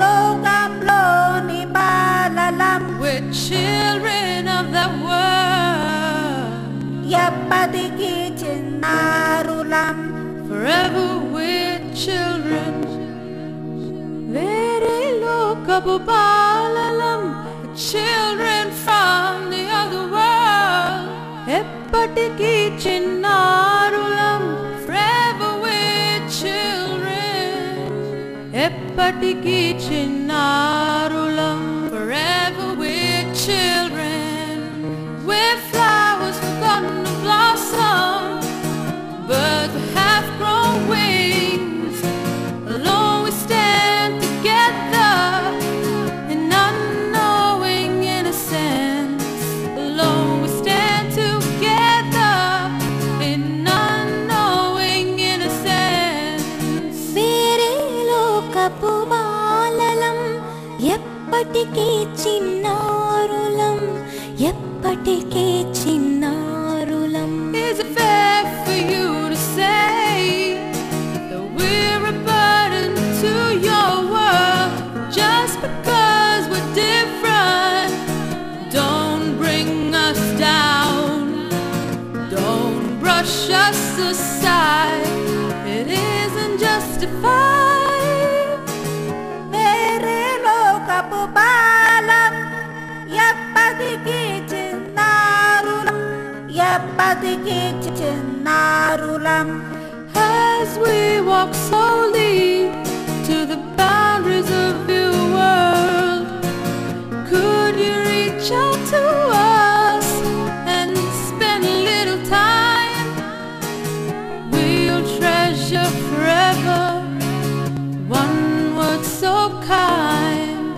లోకంలోని బాలలం. We're children of the world. ఎప్పటికీ చిన్నారులం. Forever we're children. వేరే లోకపు బాలలం. Children from the other world. ఎప్పటికీ చిన్నారులం. Forever we're children. ఎప్పటికీ చిన్నారులం. Forever we're children. We're flowers forgotten to blossom. Birds with half-grown wings. Alone we stand together in unknowing innocence. Alone we stand together in unknowing innocence. వేరే లోకపు బాలలం. ఎప్పటికీ చిన్నారులం. ఎప్పటికీ చిన్నారులం. Is it fair for you to say that we're a burden to your world just because we're different? Don't bring us down. Don't brush us aside. It isn't justified. వేరే లోకపు బాలం. ఎప్పటికీ చిన్నారులం. ఎప్పటికీ చిన్నారులం. As we walk slowly to the boundaries of your world, could you reach out to us and spend a little time? We'll treasure forever one word so kind.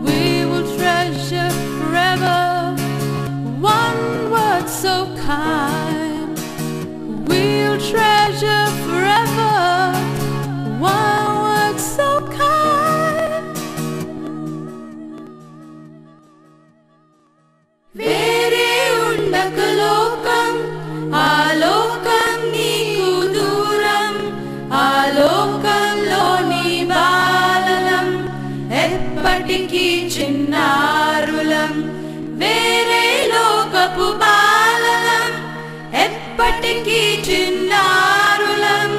We will treasure forever one word so kind. We'll treasure forever one word so kind. వేరే ఉండక లోకం, ఆ లోకం నీకు దూరం. ఆ లోకంలోని బాలలం. ఎప్పటికీ చిన్నారులం. వేరే లోకపు బాలలం. ఎప్పటికీ చిన్నారులం.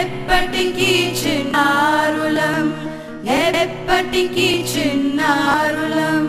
ఎప్పటికీ చిన్నారులం. ఎప్పటికీ చిన్నారులం.